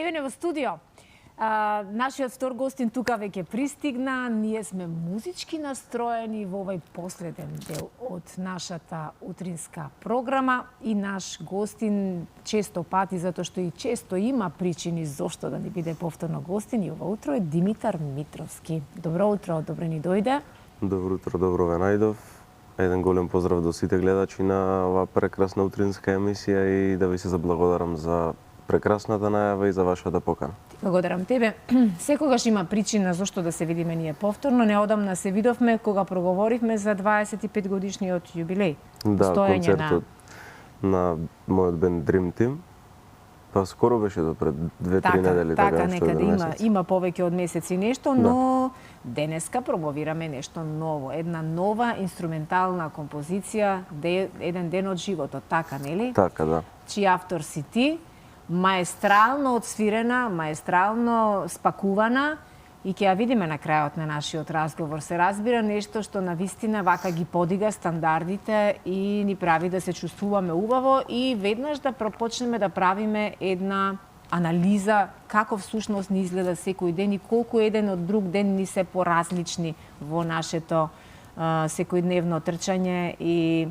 Еве не во студио. Нашиот втор гостин тука веќе пристигна. Ние сме музички настроени во овој последен дел од нашата утринска програма и наш гостин често пати, затоа што и често има причини зошто да не биде повторно гостин, и ова утро е Димитар Митровски. Добро утро, добро ни дојде. Добро утро, добро ве најдов. Еден голем поздрав до сите гледачи на оваа прекрасна утринска емисија и да ви се заблагодарам за прекрасната најава и за вашата покана. Благодарам тебе. Секогаш има причина зошто да се видиме ние повторно. Неодамна се видовме кога проговоривме за 25 годишниот јубилеј. Да, концертот на мојот бенд Dream Team. Па скоро беше до пред 2-3 недели, така некаде има повеќе од месец и нешто, но денеска промовираме нешто ново, една нова инструментална композиција, еден ден од животот, така нели? Така, да. Чиј автор си ти, маестрално одсвирена, маестрално спакувана, и ќе ја видиме на крајот на нашиот разговор. Се разбира нешто што навистина вака ги подига стандардите и ни прави да се чувствуваме убаво и веднаш да пропочнеме да правиме една анализа како всушност ни изгледа секој ден и колку еден од друг ден ни се поразлични во нашето секојдневно трчање и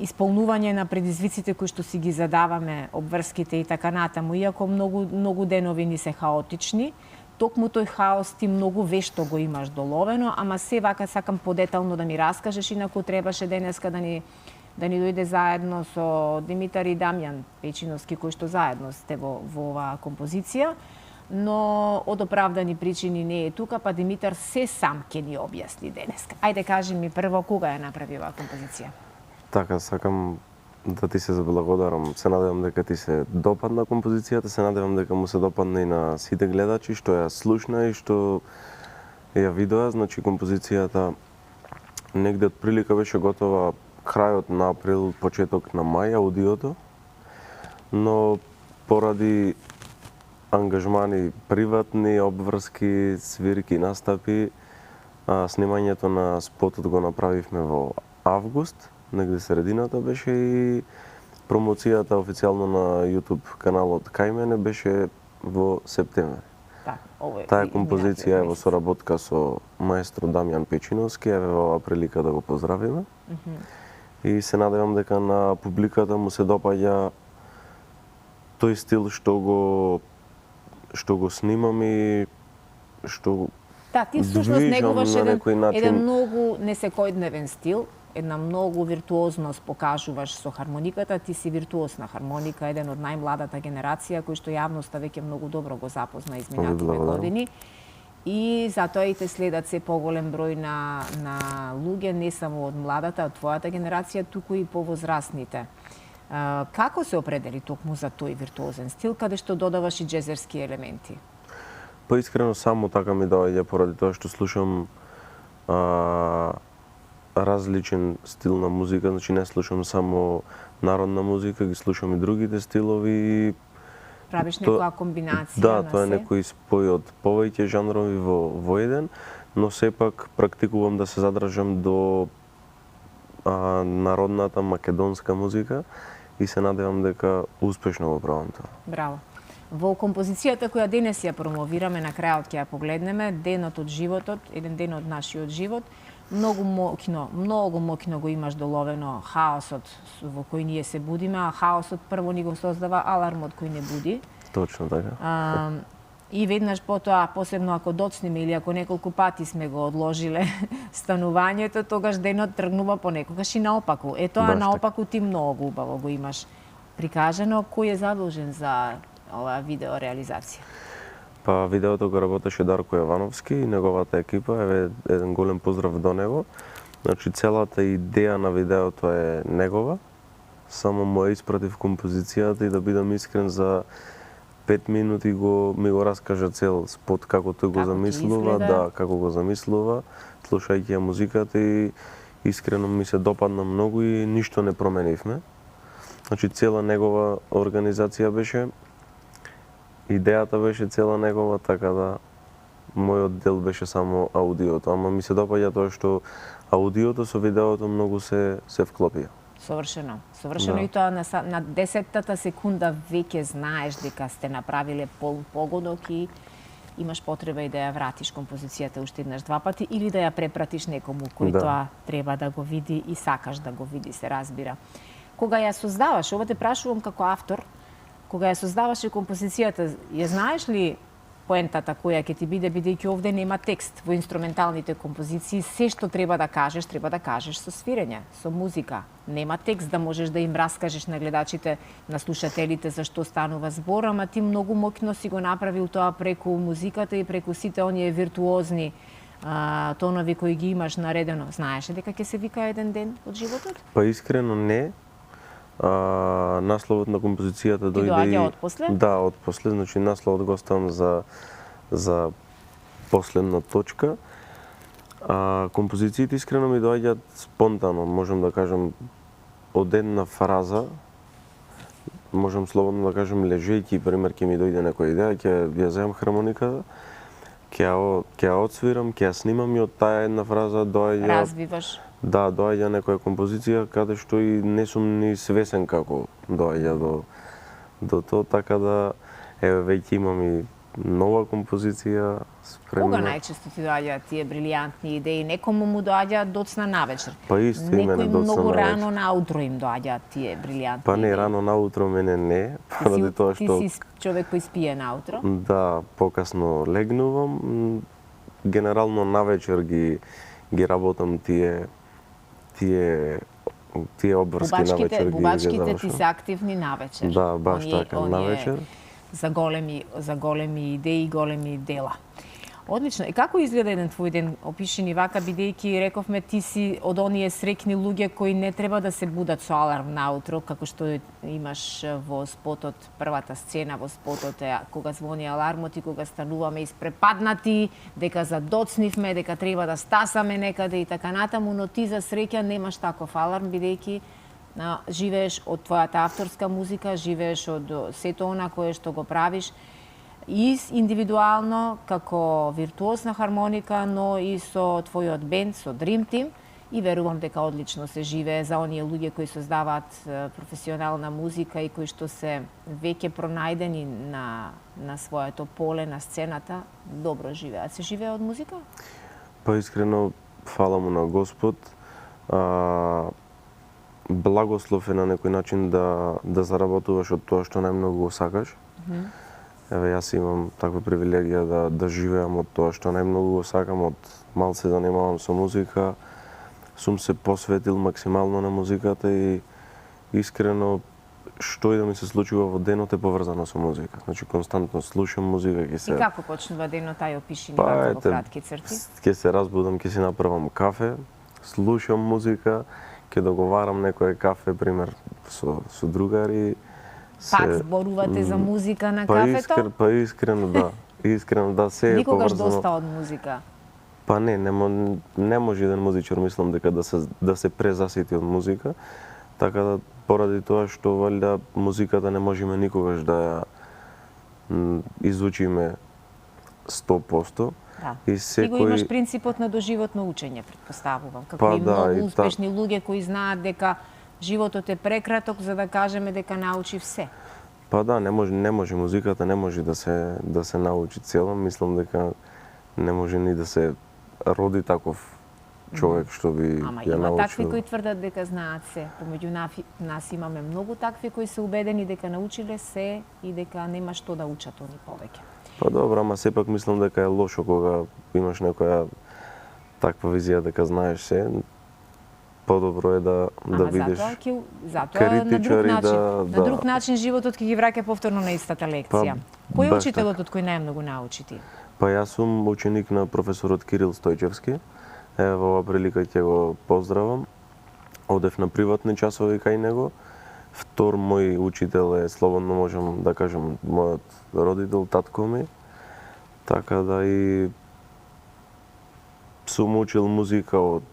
исполнување на предизвиците кои што си ги задаваме, обврските и така натаму. Иако многу денови ни се хаотични, токму тој хаос ти многу вешто го имаш доловено, ама се вака сакам подетално да ми раскажеш, инаку требаше денеска да ни дојде заедно со Димитар и Дамјан Печиновски, кои што заедно сте во оваа композиција, но од оправдани причини не е тука, па Димитар се сам ќе ни објасни денеска. Ајде кажи ми прво кога ја направи оваа композиција? Така, сакам да ти се заблагодарам. Се надевам дека ти се допадна композицијата, се надевам дека му се допадна и на сите гледачи што ја слушна и што ја видоа. Значи, композицијата негде од прилика беше готова крајот на април, почеток на мај, аудиото, но поради ангажмани приватни, обврски, свирки, настапи, снимањето на спотот го направивме во август, негде средината беше, и промоцијата официјално на YouTube каналот кај мене беше во септември. Таа композиција е во соработка со маестро Дамјан Печиновски, еве во оваа прилика да го поздравиме. И се надевам дека на публиката му се допаѓа тој стил што го снимам и што ти всушност негуваш еден многу несекојдневен стил, една многу виртуозност покажуваш со хармониката. Ти си виртуоз на хармоника, еден од најмладата генерација кој што јавноста веќе многу добро го запозна изминативе години. И затоа и те следат се поголем број на луѓе, не само од младата, од твојата генерација, туку и повозрастните. Како се определи токму за тој виртуозен стил, каде што додаваш и џезерски елементи? Па искрено само така ми доаѓа поради тоа што слушам различен стил на музика, значи не слушам само народна музика, ги слушам и другите стилови. Правиш некоја комбинација? Да, тоа е некој спој од повеќе жанрови во еден, но сепак практикувам да се задржам до народната македонска музика и се надевам дека успешно го правам тоа. Браво. Во композицијата која денес ја промовираме, на крајот ќе ја погледнеме, денот од животот, еден ден од нашиот живот, многу моќно го имаш доловено хаосот во кој ние се будиме, а хаосот прво ни го создава алармот кој не буди. Точно така. И веднаш потоа, посебно ако доцнеме или ако неколку пати сме го одложиле станувањето, тогаш денот тргнува понекогаш и наопаку. Тоа наопаку ти многу убаво го имаш прикажано. Кој е задолжен за оваа видео реализација? Па видеото го работеше Дарко Јовановски и неговата екипа, еве еден голем поздрав до него. Значи целата идеја на видеото е негова, само му испратив композицијата и да бидам искрен, за 5 минути ми го раскажа цел спот како тој го замислува, како го замислува, слушајќи ја музиката, и искрено ми се допадна многу и ништо не променивме. Значи цела негова организација беше, идејата беше цела негова, така да мојот дел беше само аудиото, ама ми се допаѓа тоа што аудиото со видеото многу се вклопија. Совршено. Совршено Да. и тоа на 10-тата секунда веќе знаеш дека сте направиле погодок и имаш потреба и да ја вратиш композицијата уште еднаш два пати или да ја препратиш некому кој Да. тоа треба да го види и сакаш да го види, се разбира. Кога ја создаваш, ова те прашувам како автор, кога ја создаваше композицијата, ја знаеш ли поентата која ќе ти биде, бидејќи овде нема текст во инструменталните композиции, се што треба да кажеш со свирење, со музика. Нема текст да можеш да им раскажеш на гледачите, на слушателите за што станува збор, ама ти многу моќно си го направил тоа преку музиката и преку сите оние виртуозни тонови кои ги имаш наредено. Знаеш ли дека ќе се вика еден ден од животот? Па искрено не. Насловот на композицијата дојде доаѓа отпосле? Да, отпосле, значи насловот го оставам за последна точка. Композициите искрено ми доаѓаат спонтано, можам да кажам од една фраза, можам слободно да кажам лежејќи, пример, ќе ми дојде некоја идеја, ќе ја земам хармониката, ќе ја отсвирам, ќе ја снимам и од таа една фраза доаѓа Развиваш. Да, доаѓа некоја композиција каде што и не сум ни свесен како доаѓа до тоа, така да еве веќе имам и нова композиција спремна. Кога најчесто ти доаѓаат тие брилијантни идеи? Некому му доаѓаат доцна навечер. Па исто и мене Некои доцна многу навечер. рано наутро им доаѓаат тие брилијантни Па не, идеи. рано наутро мене не, Ти поради тоа што Ти си човек кој спие наутро? да, покасно легнувам, генерално навечер ги работам тие обврски навечер ги Бубачките ти завршувам. се активни навечер. Да, баш така, навечер. За големи идеи, големи дела. Одлично. И како изгледа еден твој ден? Опиши ни вака, бидејќи рековме ти си од оние среќни луѓе кои не треба да се будат со аларм наутро, како што имаш во спотот, првата сцена во спотот е кога звони алармот и кога стануваме испрепаднати, дека задоцнивме, дека треба да стасаме некаде и така натаму, но ти за среќа немаш таков аларм, бидејќи живееш од твојата авторска музика, живееш од сето она кое што го правиш, и индивидуално како виртуозна хармоника, но и со твојот бенд, со Dream Team, и верувам дека одлично се живее за оние луѓе кои создаваат професионална музика и кои што се веќе пронајдени на своето поле, на сцената, добро живеат. Се живее од музика? Па искрено, фала му на Господ. Благослов е на некој начин да заработуваш од тоа што најмногу го сакаш. Еве, јас имам таква привилегија да живеам од тоа што најмногу го сакам, од мал се занимавам со музика, сум се посветил максимално на музиката и искрено што и да ми се случува во денот е поврзано со музика. Значи константно слушам музика, И како почнува денот, тај опиши ни Па, вака во ете, кратки црти? ќе се разбудам, ќе си направам кафе, слушам музика, ќе договарам некое кафе, пример, со другари. Пак зборувате за музика на кафето? Па искрено да. Искрено да, се е Никогаш поврзано. доста од музика? Па не може еден музичар, мислам дека да се презасити од музика, така да поради тоа што валјда музиката не можеме никогаш да ја изучиме 100%. Да. И Ти го имаш принципот на доживотно учење, претпоставувам. Како и многу успешни луѓе кои знаат дека животот е прекраток за да кажеме дека научи все. Па да, не може музиката не може да се научи цела, мислам дека не може ни да се роди таков човек што би ја научил. Ама има такви кои тврдат дека знаат се. Помеѓу нас имаме многу такви кои се убедени дека научиле се и дека нема што да учат они повеќе. Па добро, ама сепак мислам дека е лошо кога имаш некоја таква визија дека знаеш се. Подобро е да видиш затоа на друг начин животот ќе ги враќа повторно на истата лекција. Кој е учителот од кој најмногу научи ти? Па јас сум ученик на професорот Кирил Стојчевски. Во оваа прилика ќе го поздравам. Одев на приватни часови кај него. Втор мој учител е, слободно можам да кажам, мојот родител, татко ми. Така да и сум учил музика од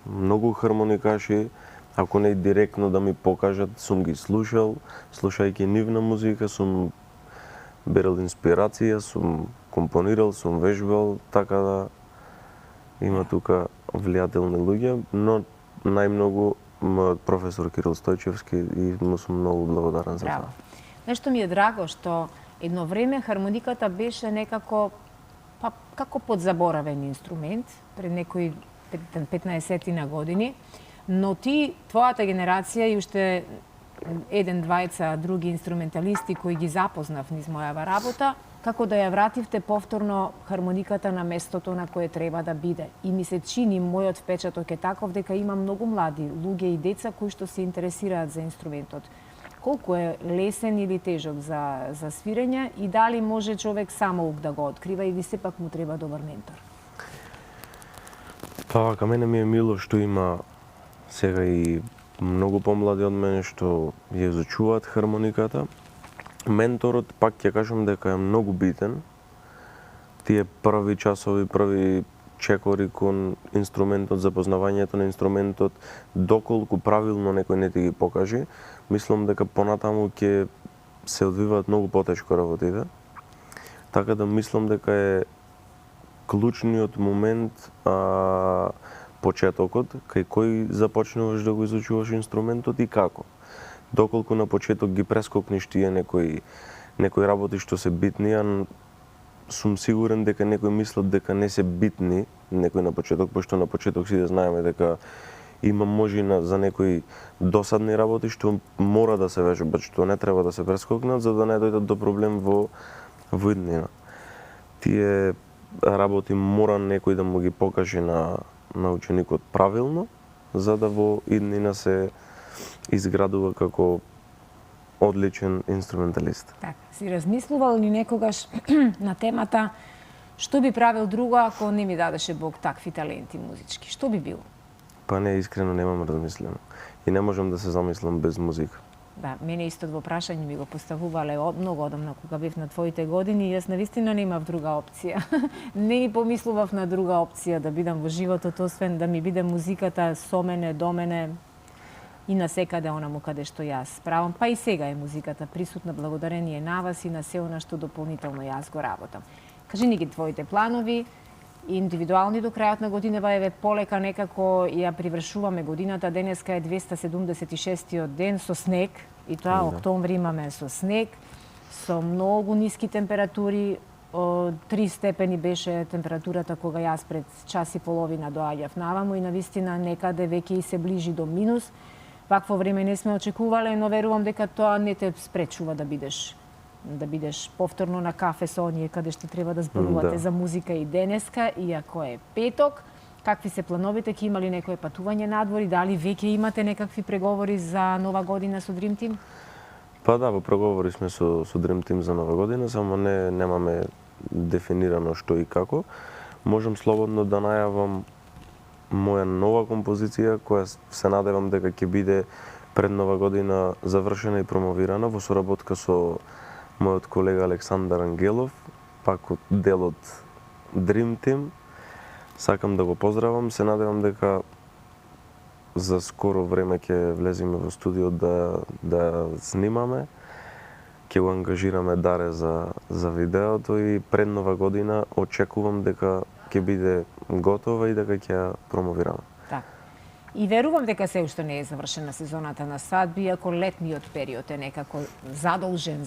многу хармоникаши, ако не директно да ми покажат, сум ги слушал, слушајќи нивна музика, сум берел инспирација, сум компонирал, сум вежбал, така да има тука влијателни луѓе, но најмногу мојот професор Кирил Стојчевски и му сум многу благодарен за Браво. тоа. Нешто ми е драго што едно време хармониката беше некако како подзаборавен инструмент пред некои 15 на години, но твојата генерација и уште еден, двајца други инструменталисти кои ги запознав низ мојава работа, како да ја вративте повторно хармониката на местото на кое треба да биде. И ми се чини, мојот впечаток е таков дека има многу млади луѓе и деца кои што се интересираат за инструментот. Колку е лесен или тежок за свирење и дали може човек самоук да го открива или сепак му треба добар ментор? Па вака, мене ми е мило што има сега и многу помлади од мене што ја изучуваат хармониката. Менторот, пак ќе кажам дека е многу битен. Тие први часови, први чекори кон инструментот, запознавањето на инструментот, доколку правилно некој не ти ги покажи, мислам дека понатаму ќе се одвиваат многу потешко работите. Така да мислам дека е клучниот момент почетокот, кај кој започнуваш да го изучуваш инструментот и како. Доколку на почеток ги прескокнеш тие некои работи што се битни, а сум сигурен дека некои мислат дека не се битни некои на почеток, пошто на почеток сите знаеме дека има можина за некои досадни работи што мора да се вежбат, што не треба да се прескокнат за да не дојдат до проблем во иднина. Тие работи мора некој да му ги покаже на ученикот правилно, за да во иднина се изградува како одличен инструменталист. Така, си размислувал ли некогаш на темата што би правил друго ако не ми дадеше Бог такви таленти музички? Што би било? Па не, искрено немам размислено. И не можам да се замислам без музика. Да, мене исто во прашање ми го поставувале многу одамна кога бев на твоите години и јас навистина немав друга опција. Не и помислував на друга опција да бидам во животот, освен да ми биде музиката со мене, до мене и на секаде онаму каде што јас правам. Па и сега е музиката присутна благодарение на вас и на се она што дополнително јас го работам. Кажи ни ги твоите планови, индивидуални до крајот на годинава, еве полека некако ја привршуваме годината, денеска е 276-тиот ден со снег, и тоа октомври имаме со снег, со многу ниски температури, 3 степени беше температурата кога јас пред час и половина доаѓав наваму и навистина некаде веќе и се ближи до минус. Вакво време не сме очекувале, но верувам дека тоа не те спречува да бидеш повторно на кафе со оние каде што треба да зборувате за музика и денеска, иако е петок. Какви се плановите? Ќе има ли некое патување надвор и дали веќе имате некакви преговори за нова година со Dream Team? Па да, во преговори сме со Dream Team за нова година, само немаме дефинирано што и како. Можам слободно да најавам моја нова композиција која се надевам дека ќе биде пред нова година завршена и промовирана во соработка со мојот колега Александар Ангелов, пак од дел од Dream Team. Сакам да го поздравам, се надевам дека за скоро време ќе влеземе во студио да снимаме. Ќе го ангажираме Даре за видеото и пред нова година очекувам дека ќе биде готова и дека ќе ја промовираме. Така. И верувам дека се уште не е завршена сезоната на свадби, иако летниот период е некако задолжен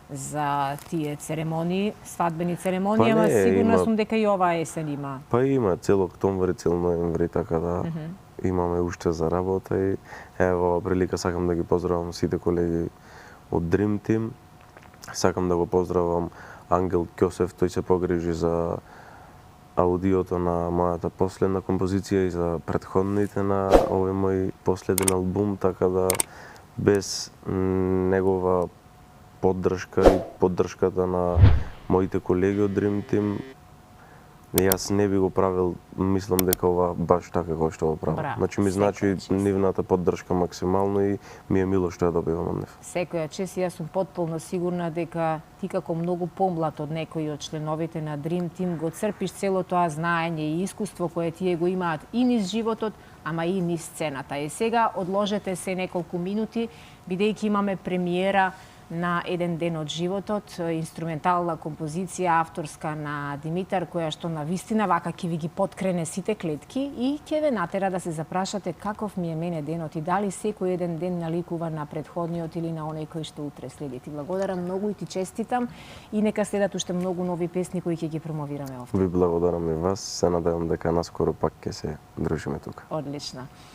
за тие церемонии, свадбени церемонии, ама сигурна сум дека и оваа есен има. Па има цел октомври, цел ноември, така да имаме уште за работа и ево ова прилика сакам да ги поздравам сите колеги од Dream Team. Сакам да го поздравам Ангел Ќосев, тој се погрижи за аудиото на мојата последна композиција и за претходните на овој мој последен албум, така да без негова поддршка и поддршката на моите колеги од Dream Team, јас не би го правил, мислам дека ова баш така како што го правам. Значи ми значи нивната поддршка максимално и ми е мило што ја добивам од нив. Секоја чест, јас сум потполно сигурна дека ти како многу помлад од некои од членовите на Dream Team го црпиш цело тоа знаење и искуство кое тие го имаат и низ животот, ама и низ сцената. И сега одложете се неколку минути, бидејќи имаме премиера на еден ден од животот, инструментална композиција авторска на Димитар, која што на вистина вака ќе ви ги поткрене сите клетки и ќе ве натера да се запрашате каков ми е мене денот и дали секој еден ден наликува на претходниот или на оној кој што утре следи. Ти благодарам многу и ти честитам и нека следат уште многу нови песни кои ќе ги промовираме овде. Ви благодарам и вас, се надевам дека наскоро пак ќе се дружиме тука. Одлично.